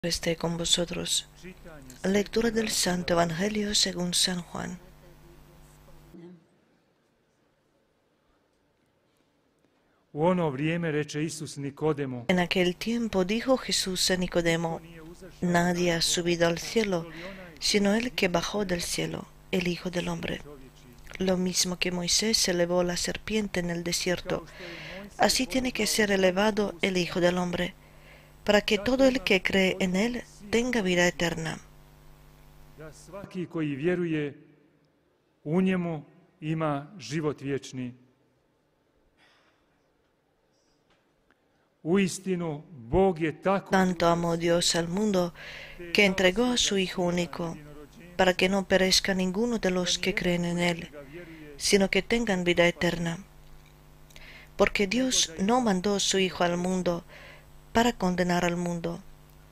Esté con vosotros. Lectura del Santo Evangelio según San Juan. En aquel tiempo dijo Jesús a Nicodemo: Nadie ha subido al cielo, sino el que bajó del cielo, el Hijo del Hombre. Lo mismo que Moisés elevó la serpiente en el desierto, así tiene que ser elevado el Hijo del Hombre, para que todo el que cree en él tenga vida eterna. Da svaki koji vjeruje u njemu ima život vječni. Uistinu, Bog je tako Tanto amó Dios al mundo que entregó a su Hijo único, para que no perezca ninguno de los que creen en él, sino que tengan vida eterna. Porque Dios no mandó a su Hijo al mundo para condenar al mundo,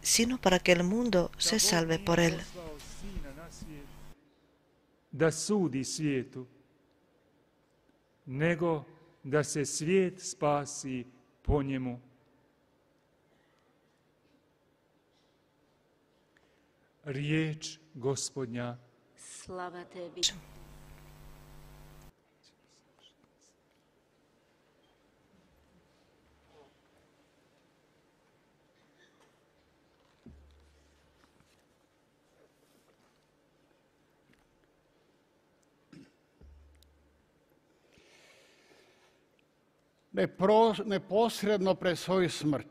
sino para que el mundo se salve por él. da sudi svijetu, nego da se svijet spasi po njemu. Riječ Gospodnja. Slava tebi. Neposredno pred svoju smrt,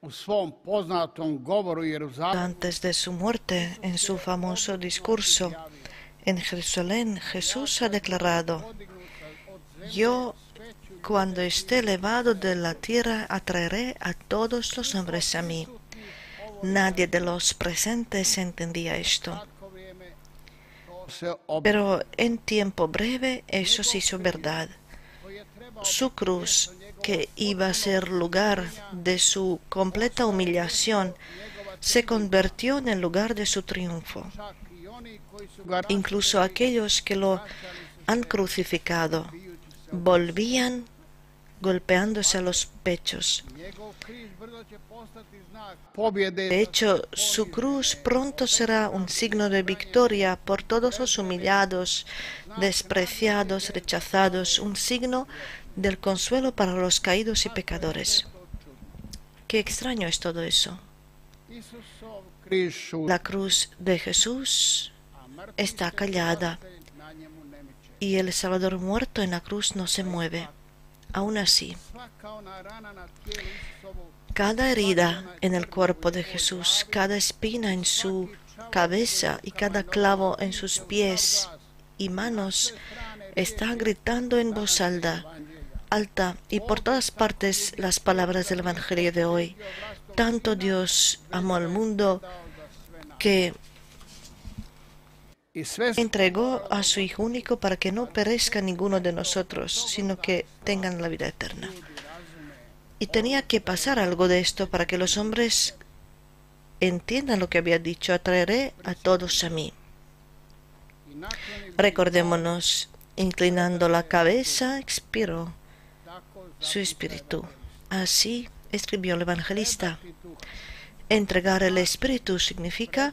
u svom poznatom govoru u Jeruzalemu, Antes de su muerte, en su famoso discurso en Jerusalén, Jesús ha declarado: Yo, cuando esté elevado de la tierra, atraeré a todos los hombres a mí. Nadie de los presentes entendía esto, pero en tiempo breve eso se hizo verdad. Su cruz, que iba a ser lugar de su completa humillación, se convirtió en el lugar de su triunfo. Incluso aquellos que lo han crucificado volvían golpeándose a los pechos. De hecho, su cruz pronto será un signo de victoria por todos los humillados, despreciados, rechazados, un signo del consuelo para los caídos y pecadores. Qué extraño es todo eso. La cruz de Jesús está callada y el Salvador muerto en la cruz no se mueve. Aún así, cada herida en el cuerpo de Jesús, cada espina en su cabeza y cada clavo en sus pies y manos está gritando en voz alta y por todas partes las palabras del Evangelio de hoy. Tanto Dios amó al mundo que entregó a su Hijo único para que no perezca ninguno de nosotros, sino que tengan la vida eterna. Y tenía que pasar algo de esto para que los hombres entiendan lo que había dicho: atraeré a todos a mí. Recordémonos, inclinando la cabeza, expiró su espíritu. Así escribió el evangelista. Entregar el espíritu significa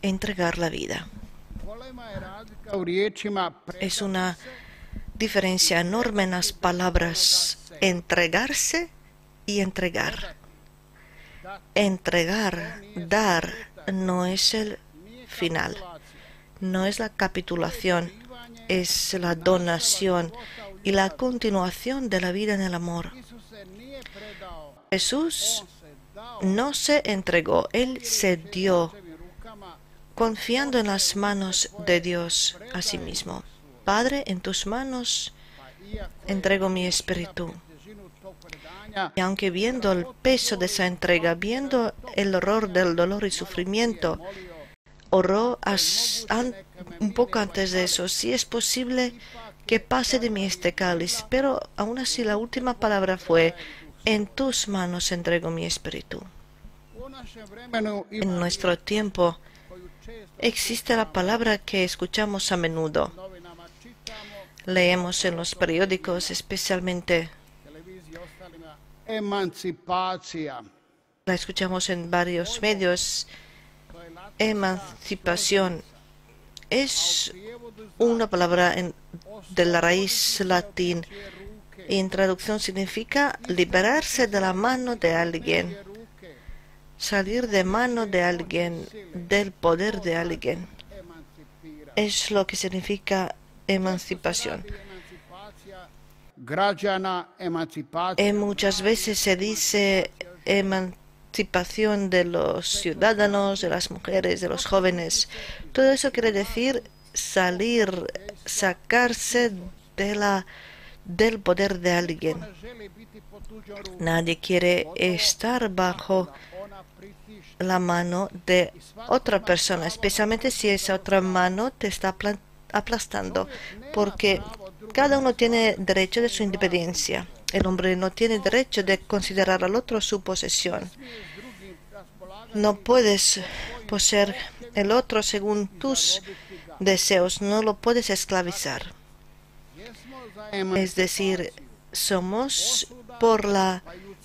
entregar la vida. Es una diferencia enorme en las palabras entregarse y entregar. Entregar, dar, no es el final, no es la capitulación, es la donación y la continuación de la vida en el amor. Jesús no se entregó, Él se dio, confiando en las manos de Dios a sí mismo. Padre, en tus manos entrego mi espíritu. Y aunque viendo el peso de esa entrega, viendo el horror del dolor y sufrimiento, oró un poco antes de eso: si es posible que pase de mí este cáliz, pero aún así la última palabra fue: en tus manos entrego mi espíritu. En nuestro tiempo existe la palabra que escuchamos a menudo. Leemos en los periódicos, especialmente: emancipacija. la escuchamos en varios medios, emancipación es una palabra de la raíz latín y en traducción significa liberarse de la mano de alguien, salir de mano de alguien, del poder de alguien. Es lo que significa emancipación. Muchas veces se dice emancipación de los ciudadanos, de las mujeres, de los jóvenes. Todo eso quiere decir salir, sacarse del poder de alguien. Nadie quiere estar bajo la mano de otra persona, especialmente si esa otra mano te está aplastando, porque cada uno tiene derecho de su independencia. El hombre no tiene derecho de considerar al otro su posesión. No puedes poseer el otro según tus deseos, no lo puedes esclavizar. Es decir, somos por la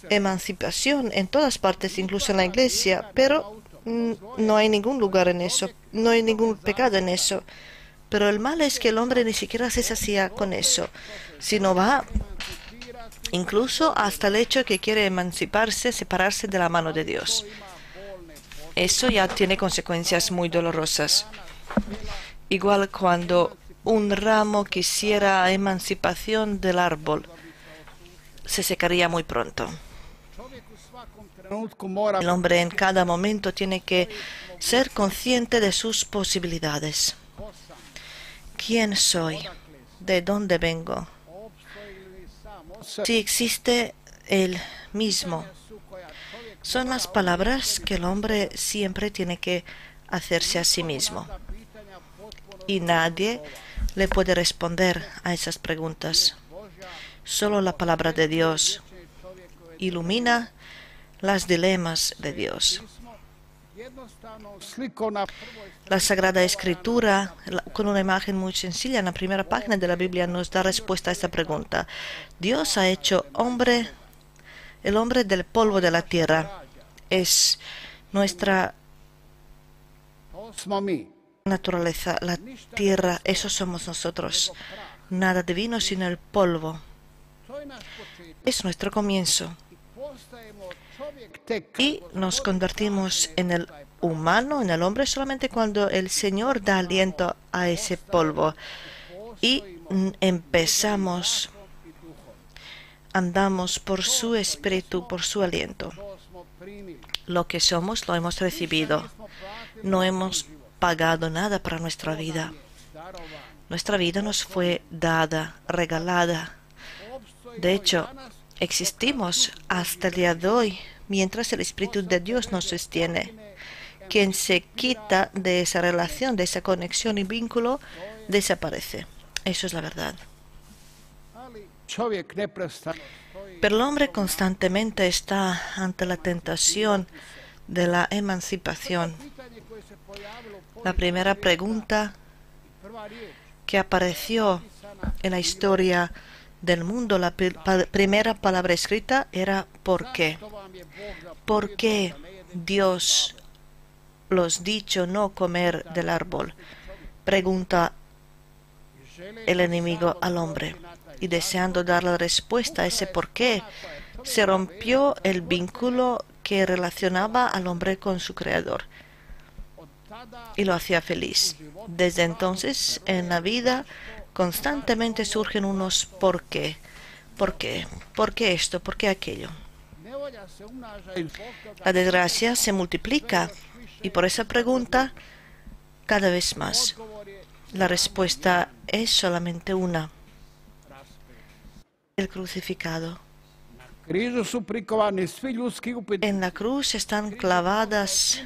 emancipación en todas partes, incluso en la iglesia, pero no hay ningún lugar en eso, no hay ningún pecado en eso. Pero el mal es que el hombre ni siquiera se sacia con eso, sino va incluso hasta el hecho que quiere emanciparse, separarse de la mano de Dios. Eso ya tiene consecuencias muy dolorosas. Igual cuando un ramo quisiera emancipación del árbol, se secaría muy pronto. El hombre en cada momento tiene que ser consciente de sus posibilidades. ¿Quién soy? ¿De dónde vengo? Si existe el mismo. Son las palabras que el hombre siempre tiene que hacerse a sí mismo. Y nadie le puede responder a esas preguntas. Solo la palabra de Dios ilumina los dilemas de Dios. La Sagrada Escritura, con una imagen muy sencilla en la primera página de la Biblia, nos da respuesta a esta pregunta. Dios ha hecho el hombre del polvo de la tierra. Es nuestra naturaleza, la tierra, eso somos nosotros. Nada divino sino el polvo. Es nuestro comienzo. Y nos convertimos en el humano, en el hombre, solamente cuando el Señor da aliento a ese polvo. Y empezamos, andamos por su espíritu, por su aliento. Lo que somos lo hemos recibido. No hemos pagado nada para nuestra vida. Nuestra vida nos fue dada, regalada. De hecho, existimos hasta el día de hoy, mientras el Espíritu de Dios nos sostiene. Quien se quita de esa relación, de esa conexión y vínculo, desaparece. Eso es la verdad. Pero el hombre constantemente está ante la tentación de la emancipación. La primera pregunta que apareció en la historia del mundo, la primera palabra escrita era ¿por qué? ¿Por qué Dios los dicho no comer del árbol? Pregunta el enemigo al hombre. Y deseando dar la respuesta a ese por qué, se rompió el vínculo que relacionaba al hombre con su creador y lo hacía feliz. Desde entonces, en la vida, constantemente surgen unos ¿por qué? ¿Por qué? ¿Por qué esto? ¿Por qué aquello? La desgracia se multiplica y por esa pregunta cada vez más. La respuesta es solamente una. El crucificado. En la cruz están clavados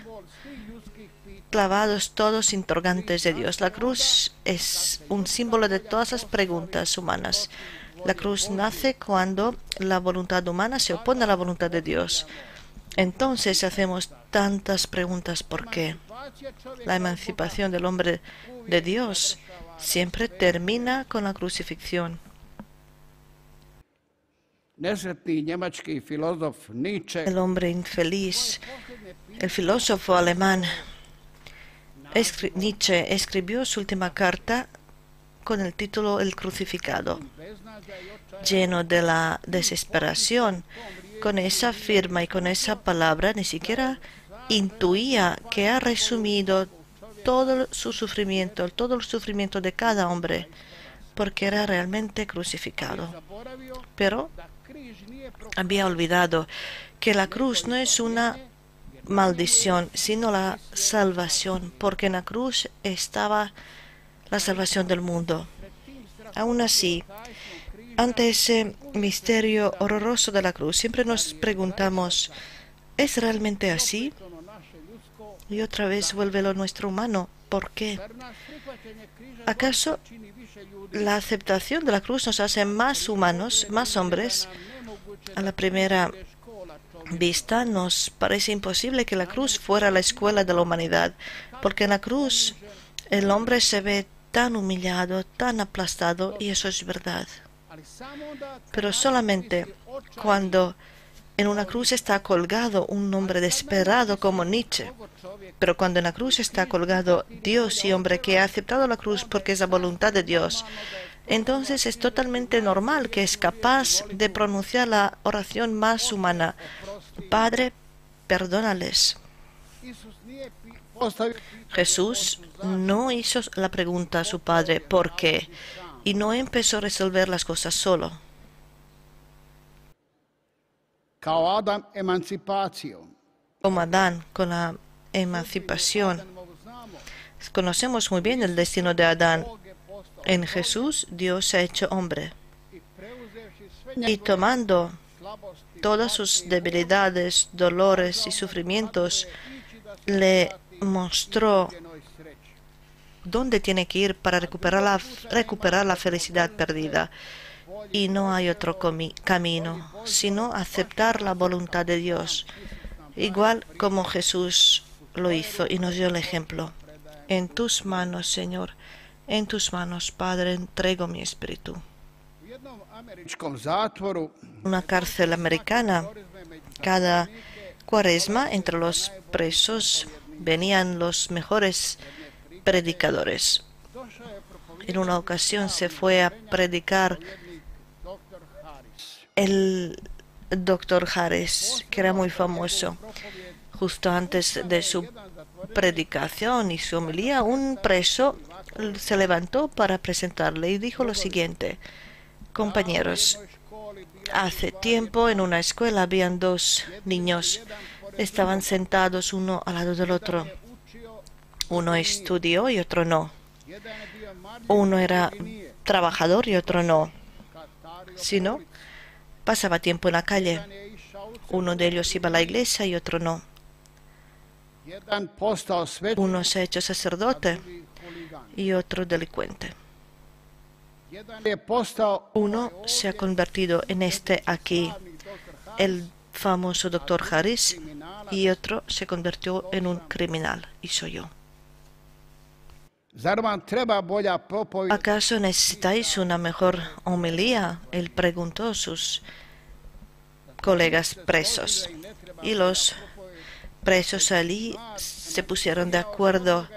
todos interrogantes de Dios. La cruz es un símbolo de todas las preguntas humanas. La cruz nace cuando la voluntad humana se opone a la voluntad de Dios. Entonces hacemos tantas preguntas ¿por qué? La emancipación del hombre de Dios siempre termina con la crucifixión. Nesretni njemački filozof Nietzsche El hombre infeliz, el filósofo alemán Nietzsche escribió su última carta con el título El crucificado, lleno de la desesperación. Con esa firma y con esa palabra ni siquiera intuía que ha resumido todo el sufrimiento de cada hombre, porque era realmente crucificado. Pero había olvidado que la cruz no es una maldición, sino la salvación, porque en la cruz estaba la salvación del mundo. Aún así, ante ese misterio horroroso de la cruz, siempre nos preguntamos, ¿es realmente así? Y otra vez vuelve lo nuestro humano. ¿Por qué? ¿Acaso la aceptación de la cruz nos hace más humanos, más hombres? A la primera vista nos parece imposible que la cruz fuera la escuela de la humanidad, porque en la cruz el hombre se ve tan humillado, tan aplastado, y eso es verdad. Pero solamente cuando en una cruz está colgado un hombre desesperado como Nietzsche, pero cuando en la cruz está colgado Dios y hombre que ha aceptado la cruz porque es la voluntad de Dios, entonces es totalmente normal que es capaz de pronunciar la oración más humana: Padre, perdónales. Jesús no hizo la pregunta a su Padre ¿por qué? Y no empezó a resolver las cosas solo. kao Adam emancipacijom. Como Adán con la emancipación. Conocemos muy bien el destino de Adán. En Jesús Dios se ha hecho hombre. Y tomando todas sus debilidades, dolores y sufrimientos, le mostró dónde tiene que ir para recuperar la felicidad perdida. Y no hay otro camino, sino aceptar la voluntad de Dios, igual como Jesús lo hizo y nos dio el ejemplo. En tus manos, Señor, en tus manos, Padre, entrego mi espíritu. Una cárcel americana, cada cuaresma entre los presos venían los mejores predicadores. En una ocasión se fue a predicar el doctor Harris, que era muy famoso. Justo antes de su predicación y su homilía, un preso se levantó para presentarle y dijo lo siguiente: compañeros, hace tiempo en una escuela habían dos niños. Estaban sentados uno al lado del otro. Uno estudió y otro no. Uno era trabajador y otro no. Sino pasaba tiempo en la calle. Uno de ellos iba a la iglesia y otro no. Uno se ha hecho sacerdote y otro delincuente. Uno se ha convertido en aquí, el famoso doctor Harris, y otro se convirtió en un criminal, y soy yo. ¿Acaso necesitáis una mejor homilía? Él preguntó a sus colegas presos. Y los presos allí se pusieron de acuerdo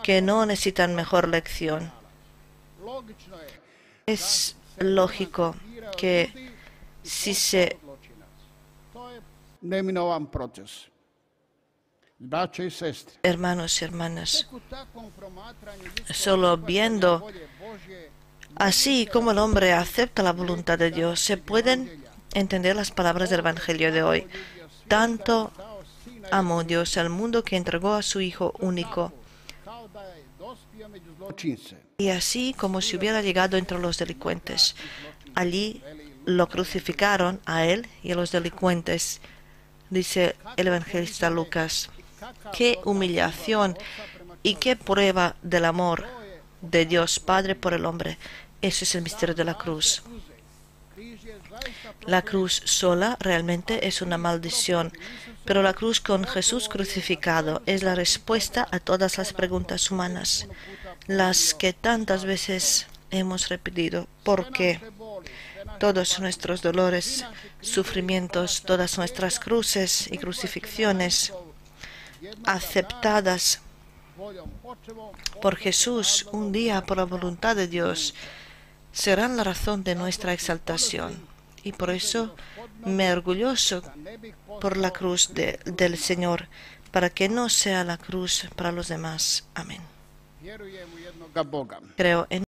que no necesitan mejor lección. Es lógico que si se hermanos y hermanas, solo viendo así como el hombre acepta la voluntad de Dios, se pueden entender las palabras del Evangelio de hoy. Tanto amó Dios al mundo que entregó a su Hijo único. Y así como si hubiera llegado entre los delincuentes. Allí lo crucificaron a él y a los delincuentes, dice el evangelista Lucas. Qué humillación y qué prueba del amor de Dios Padre por el hombre. Ese es el misterio de la cruz. La cruz sola realmente es una maldición, pero la cruz con Jesús crucificado es la respuesta a todas las preguntas humanas, las que tantas veces hemos repetido. ¿Por qué? todos nuestros dolores, sufrimientos, todas nuestras cruces y crucifixiones aceptadas por Jesús un día por la voluntad de Dios, serán la razón de nuestra exaltación. Y por eso me orgulloso por la cruz del Señor, para que no sea la cruz para los demás. Amén. Creo en